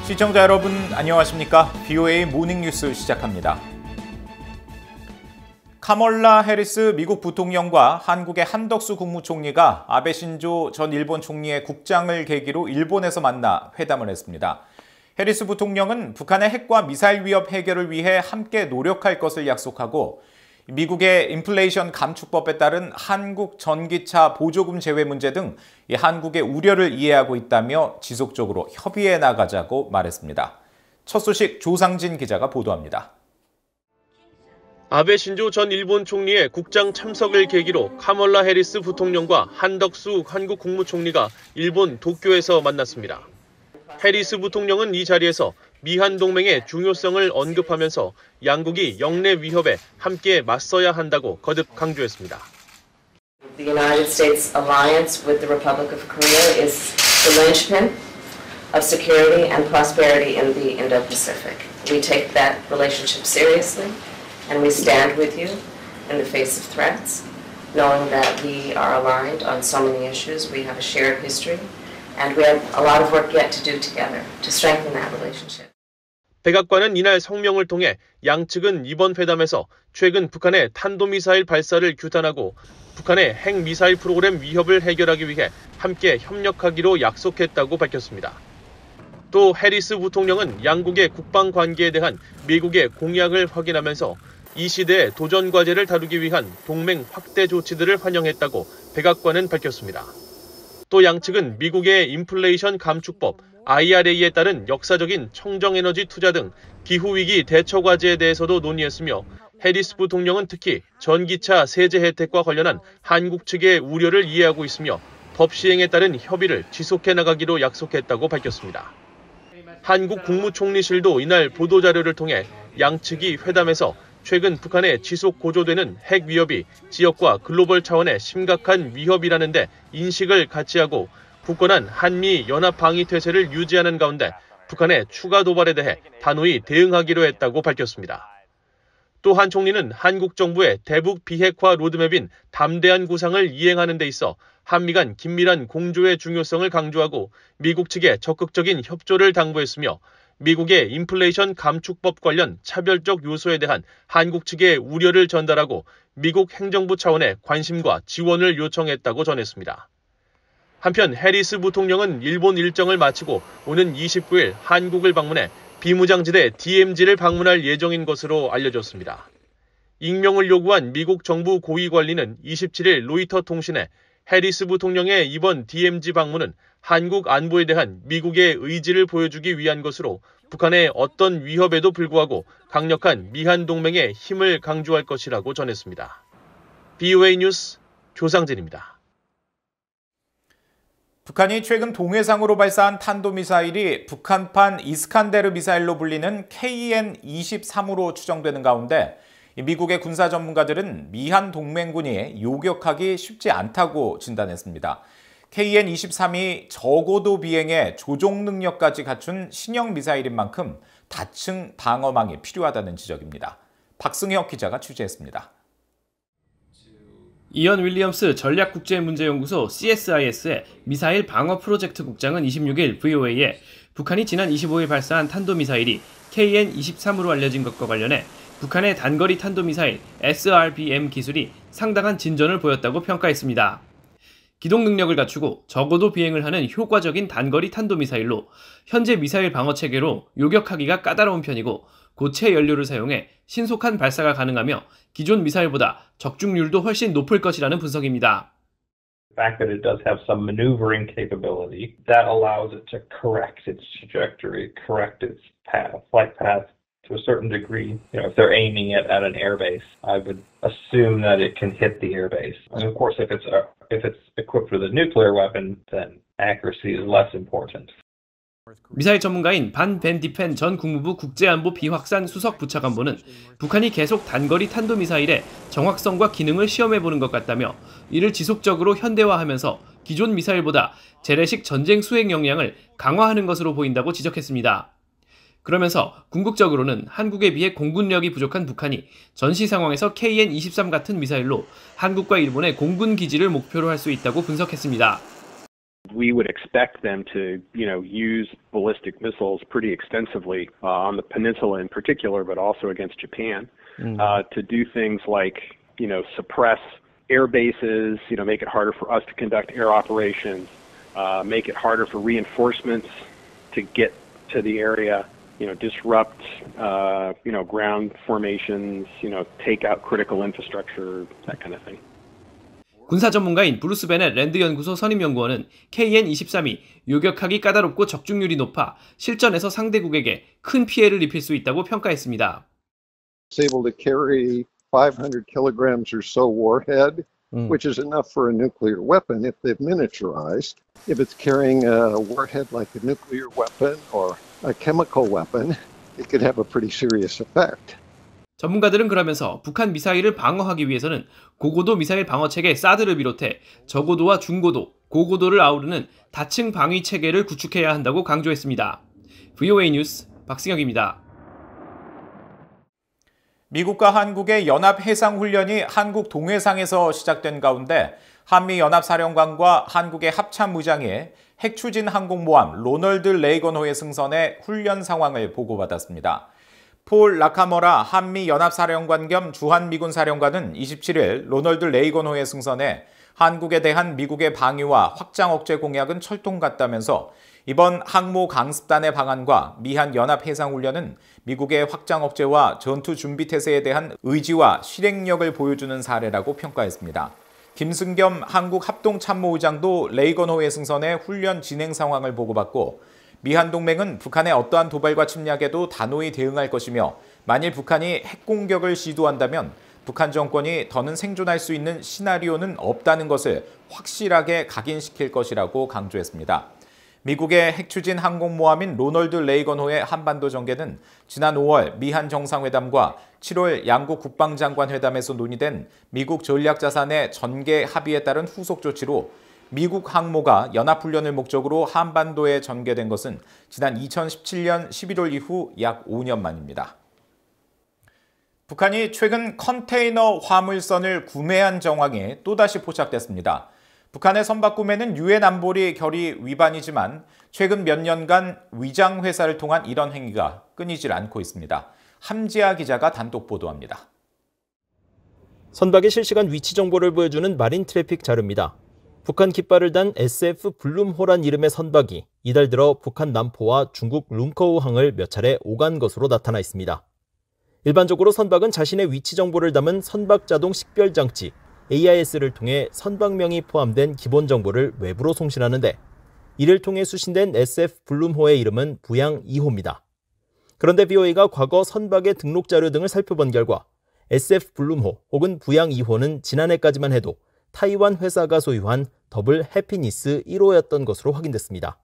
시청자 여러분 안녕하십니까? VOA 모닝뉴스 시작합니다. 카멀라 해리스 미국 부통령과 한국의 한덕수 국무총리가 아베 신조 전 일본 총리의 국장을 계기로 일본에서 만나 회담을 했습니다. 해리스 부통령은 북한의 핵과 미사일 위협 해결을 위해 함께 노력할 것을 약속하고 미국의 인플레이션 감축법에 따른 한국 전기차 보조금 제외 문제 등 한국의 우려를 이해하고 있다며 지속적으로 협의해 나가자고 말했습니다. 첫 소식 조상진 기자가 보도합니다. 아베 신조 전 일본 총리의 국장 참석을 계기로 카멀라 해리스 부통령과 한덕수 한국 국무총리가 일본 도쿄에서 만났습니다. 해리스 부통령은 이 자리에서 미한 동맹의 중요성을 언급하면서 양국이 영내 위협에 함께 맞서야 한다고 거듭 강조했습니다. The United States alliance with the Republic of Korea is the linchpin of security and prosperity in the Indo-Pacific. We take that relationship seriously and we stand with you in the face of threats, knowing that we are aligned on so many issues. We have a shared history and we have a lot of work yet to do together to strengthen that relationship. 백악관은 이날 성명을 통해 양측은 이번 회담에서 최근 북한의 탄도미사일 발사를 규탄하고 북한의 핵미사일 프로그램 위협을 해결하기 위해 함께 협력하기로 약속했다고 밝혔습니다. 또 해리스 부통령은 양국의 국방 관계에 대한 미국의 공약을 확인하면서 이 시대의 도전 과제를 다루기 위한 동맹 확대 조치들을 환영했다고 백악관은 밝혔습니다. 또 양측은 미국의 인플레이션 감축법 IRA에 따른 역사적인 청정에너지 투자 등 기후위기 대처 과제에 대해서도 논의했으며 해리스 부통령은 특히 전기차 세제 혜택과 관련한 한국 측의 우려를 이해하고 있으며 법 시행에 따른 협의를 지속해 나가기로 약속했다고 밝혔습니다. 한국 국무총리실도 이날 보도자료를 통해 양측이 회담에서 최근 북한의 지속 고조되는 핵 위협이 지역과 글로벌 차원의 심각한 위협이라는 데 인식을 같이 하고 굳건한 한미 연합 방위 태세를 유지하는 가운데 북한의 추가 도발에 대해 단호히 대응하기로 했다고 밝혔습니다. 또 한 총리는 한국 정부의 대북 비핵화 로드맵인 담대한 구상을 이행하는 데 있어 한미 간 긴밀한 공조의 중요성을 강조하고 미국 측에 적극적인 협조를 당부했으며 미국의 인플레이션 감축법 관련 차별적 요소에 대한 한국 측의 우려를 전달하고 미국 행정부 차원의 관심과 지원을 요청했다고 전했습니다. 한편 해리스 부통령은 일본 일정을 마치고 오는 29일 한국을 방문해 비무장지대 DMZ를 방문할 예정인 것으로 알려졌습니다. 익명을 요구한 미국 정부 고위 관리는 27일 로이터 통신에 해리스 부통령의 이번 DMZ 방문은 한국 안보에 대한 미국의 의지를 보여주기 위한 것으로 북한의 어떤 위협에도 불구하고 강력한 미한 동맹의 힘을 강조할 것이라고 전했습니다. VOA 뉴스 조상진입니다. 북한이 최근 동해상으로 발사한 탄도미사일이 북한판 이스칸데르 미사일로 불리는 KN-23으로 추정되는 가운데 미국의 군사 전문가들은 미한 동맹군이 요격하기 쉽지 않다고 진단했습니다. KN-23이 저고도 비행에 조종 능력까지 갖춘 신형 미사일인 만큼 다층 방어망이 필요하다는 지적입니다. 박승혁 기자가 취재했습니다. 이언 윌리엄스 전략국제문제연구소 CSIS의 미사일 방어 프로젝트 국장은 26일 VOA에 북한이 지난 25일 발사한 탄도미사일이 KN-23으로 알려진 것과 관련해 북한의 단거리 탄도미사일 SRBM 기술이 상당한 진전을 보였다고 평가했습니다. 기동 능력을 갖추고 적어도 비행을 하는 효과적인 단거리 탄도미사일로 현재 미사일 방어 체계로 요격하기가 까다로운 편이고 고체 연료를 사용해 신속한 발사가 가능하며 기존 미사일보다 적중률도 훨씬 높을 것이라는 분석입니다. The fact that it does have some maneuvering capability that allows it to correct its trajectory, correct its path, flight path to a certain degree. If they're aiming it at an airbase, I would assume that it can hit the airbase. And of course, if it's equipped with a nuclear weapon, then accuracy is less important. 미사일 전문가인 반 벤디펜 전 국무부 국제안보 비확산 수석 부차관보는 북한이 계속 단거리 탄도미사일의 정확성과 기능을 시험해보는 것 같다며 이를 지속적으로 현대화하면서 기존 미사일보다 재래식 전쟁 수행 역량을 강화하는 것으로 보인다고 지적했습니다. 그러면서 궁극적으로는 한국에 비해 공군력이 부족한 북한이 전시 상황에서 KN-23 같은 미사일로 한국과 일본의 공군 기지를 목표로 할 수 있다고 분석했습니다. We would expect them to, use ballistic missiles pretty extensively on the peninsula in particular, but also against Japan, to do things like, suppress air bases, make it harder for us to conduct air operations, make it harder for reinforcements to get to the area, disrupt, ground formations, take out critical infrastructure, that kind of thing. 군사 전문가인 브루스 베넷 랜드연구소 선임연구원은 KN-23이 요격하기 까다롭고 적중률이 높아 실전에서 상대국에게 큰 피해를 입힐 수 있다고 평가했습니다. It's able to carry 500 kilograms or so warhead, which is enough for a nuclear weapon if they've miniaturized. If it's carrying a warhead like a nuclear weapon or a chemical weapon, it could have a pretty serious effect. 전문가들은 그러면서 북한 미사일을 방어하기 위해서는 고고도 미사일 방어체계 사드를 비롯해 저고도와 중고도, 고고도를 아우르는 다층 방위 체계를 구축해야 한다고 강조했습니다. VOA 뉴스 박승혁입니다. 미국과 한국의 연합해상훈련이 한국 동해상에서 시작된 가운데 한미연합사령관과 한국의 합참의장이 핵추진 항공모함 로널드 레이건호의 승선에 훈련 상황을 보고받았습니다. 폴 라카머라 한미연합사령관 겸 주한미군 사령관은 27일 로널드 레이건호의 승선에 한국에 대한 미국의 방위와 확장 억제 공약은 철통 같다면서 이번 항모 강습단의 방안과 미한 연합해상훈련은 미국의 확장 억제와 전투 준비 태세에 대한 의지와 실행력을 보여주는 사례라고 평가했습니다. 김승겸 한국합동참모의장도 레이건호의 승선에 훈련 진행 상황을 보고받고 미한동맹은 북한의 어떠한 도발과 침략에도 단호히 대응할 것이며 만일 북한이 핵공격을 시도한다면 북한 정권이 더는 생존할 수 있는 시나리오는 없다는 것을 확실하게 각인시킬 것이라고 강조했습니다. 미국의 핵추진 항공모함인 로널드 레이건호의 한반도 전개는 지난 5월 미한 정상회담과 7월 양국 국방장관 회담에서 논의된 미국 전략자산의 전개 합의에 따른 후속 조치로 미국 항모가 연합훈련을 목적으로 한반도에 전개된 것은 지난 2017년 11월 이후 약 5년 만입니다. 북한이 최근 컨테이너 화물선을 구매한 정황이 또다시 포착됐습니다. 북한의 선박 구매는 유엔 안보리 결의 위반이지만 최근 몇 년간 위장 회사를 통한 이런 행위가 끊이질 않고 있습니다. 함지아 기자가 단독 보도합니다. 선박의 실시간 위치 정보를 보여주는 마린 트래픽 자료입니다. 북한 깃발을 단 SF 블룸호란 이름의 선박이 이달 들어 북한 남포와 중국 룸커우항을 몇 차례 오간 것으로 나타나 있습니다. 일반적으로 선박은 자신의 위치 정보를 담은 선박 자동 식별 장치 AIS를 통해 선박명이 포함된 기본 정보를 외부로 송신하는데 이를 통해 수신된 SF 블룸호의 이름은 부양 2호입니다. 그런데 VOA가 과거 선박의 등록 자료 등을 살펴본 결과 SF 블룸호 혹은 부양 2호는 지난해까지만 해도 타이완 회사가 소유한 더블 해피니스 1호였던 것으로 확인됐습니다.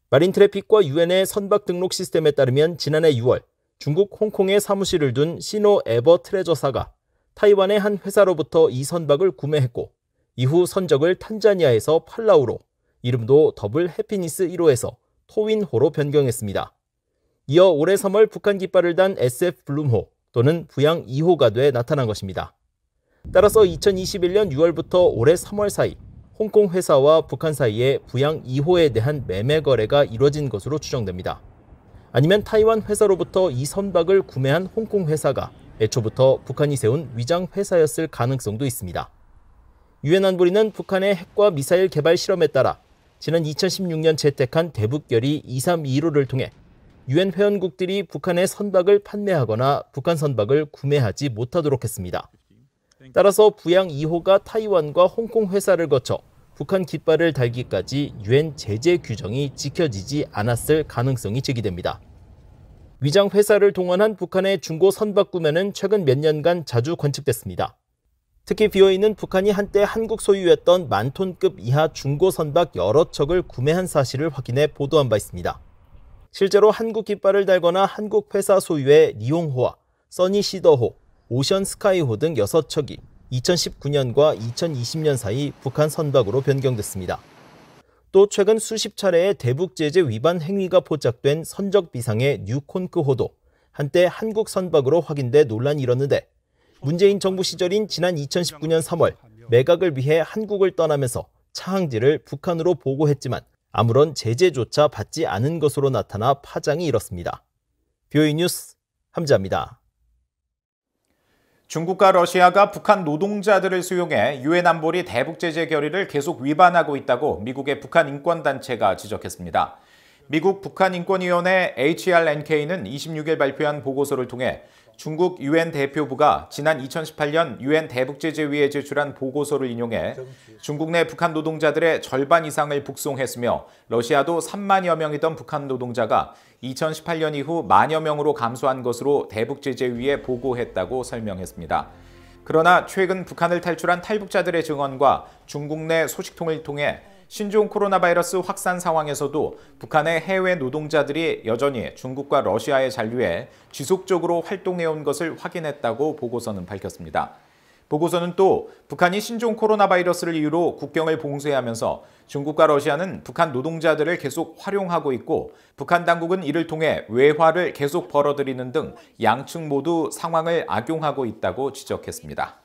마린 트래픽과 유엔의 선박 등록 시스템에 따르면 지난해 6월 중국 홍콩에 사무실을 둔 시노 에버 트레저사가 타이완의 한 회사로부터 이 선박을 구매했고 이후 선적을 탄자니아에서 팔라우로, 이름도 더블 해피니스 1호에서 토윈호로 변경했습니다. 이어 올해 3월 북한 깃발을 단 SF 블룸호 또는 부양 2호가 돼 나타난 것입니다. 따라서 2021년 6월부터 올해 3월 사이 홍콩 회사와 북한 사이에 부양 2호에 대한 매매 거래가 이뤄진 것으로 추정됩니다. 아니면 타이완 회사로부터 이 선박을 구매한 홍콩 회사가 애초부터 북한이 세운 위장 회사였을 가능성도 있습니다. 유엔 안보리는 북한의 핵과 미사일 개발 실험에 따라 지난 2016년 채택한 대북결의 2321호를 통해 유엔 회원국들이 북한의 선박을 판매하거나 북한 선박을 구매하지 못하도록 했습니다. 따라서 부양 2호가 타이완과 홍콩 회사를 거쳐 북한 깃발을 달기까지 유엔 제재 규정이 지켜지지 않았을 가능성이 제기됩니다. 위장 회사를 동원한 북한의 중고 선박 구매는 최근 몇 년간 자주 관측됐습니다. 특히 VOA는 북한이 한때 한국 소유였던 10,000톤급 이하 중고 선박 여러 척을 구매한 사실을 확인해 보도한 바 있습니다. 실제로 한국 깃발을 달거나 한국 회사 소유의 리용호와 써니시더호, 오션스카이호 등 6척이 2019년과 2020년 사이 북한 선박으로 변경됐습니다. 또 최근 수십 차례의 대북 제재 위반 행위가 포착된 선적 비상의 뉴콘크호도 한때 한국 선박으로 확인돼 논란이 일었는데 문재인 정부 시절인 지난 2019년 3월 매각을 위해 한국을 떠나면서 차항지를 북한으로 보고했지만 아무런 제재조차 받지 않은 것으로 나타나 파장이 일었습니다. BOE 뉴스 함지아입니다. 중국과 러시아가 북한 노동자들을 수용해 유엔 안보리 대북 제재 결의를 계속 위반하고 있다고 미국의 북한 인권단체가 지적했습니다. 미국 북한인권위원회 HRNK는 26일 발표한 보고서를 통해 중국 유엔 대표부가 지난 2018년 유엔 대북제재위에 제출한 보고서를 인용해 중국 내 북한 노동자들의 절반 이상을 북송했으며 러시아도 3만여 명이던 북한 노동자가 2018년 이후 만여 명으로 감소한 것으로 대북제재위에 보고했다고 설명했습니다. 그러나 최근 북한을 탈출한 탈북자들의 증언과 중국 내 소식통을 통해 신종 코로나 바이러스 확산 상황에서도 북한의 해외 노동자들이 여전히 중국과 러시아에 잔류해 지속적으로 활동해온 것을 확인했다고 보고서는 밝혔습니다. 보고서는 또 북한이 신종 코로나 바이러스를 이유로 국경을 봉쇄하면서 중국과 러시아는 북한 노동자들을 계속 활용하고 있고 북한 당국은 이를 통해 외화를 계속 벌어들이는 등 양측 모두 상황을 악용하고 있다고 지적했습니다.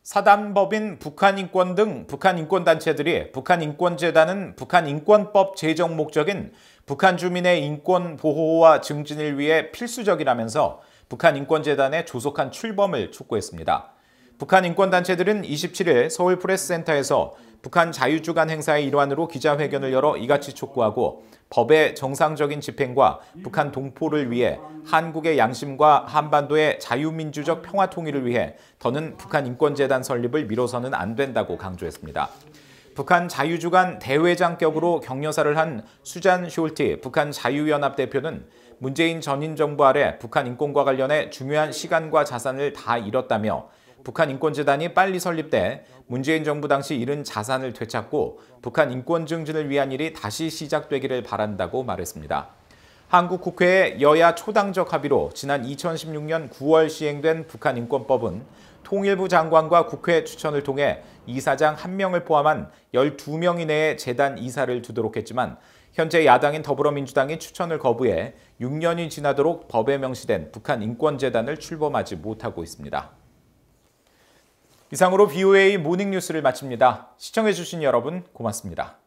사단법인 북한인권 등 북한인권단체들이 북한인권재단은 북한인권법 제정 목적인 북한 주민의 인권 보호와 증진을 위해 필수적이라면서 북한인권재단에 조속한 출범을 촉구했습니다. 북한인권단체들은 27일 서울프레스센터에서 북한 자유주간 행사의 일환으로 기자회견을 열어 이같이 촉구하고 법의 정상적인 집행과 북한 동포를 위해 한국의 양심과 한반도의 자유민주적 평화 통일을 위해 더는 북한인권재단 설립을 미뤄서는 안 된다고 강조했습니다. 북한 자유주간 대회장격으로 격려사를 한 수잔 숄티 북한 자유연합 대표는 문재인 전임 정부 아래 북한 인권과 관련해 중요한 시간과 자산을 다 잃었다며 북한 인권재단이 빨리 설립돼 문재인 정부 당시 잃은 자산을 되찾고 북한 인권 증진을 위한 일이 다시 시작되기를 바란다고 말했습니다. 한국 국회의 여야 초당적 합의로 지난 2016년 9월 시행된 북한인권법은 통일부 장관과 국회 추천을 통해 이사장 1명을 포함한 12명 이내의 재단 이사를 두도록 했지만 현재 야당인 더불어민주당이 추천을 거부해 6년이 지나도록 법에 명시된 북한인권재단을 출범하지 못하고 있습니다. 이상으로 BOA 모닝뉴스를 마칩니다. 시청해주신 여러분 고맙습니다.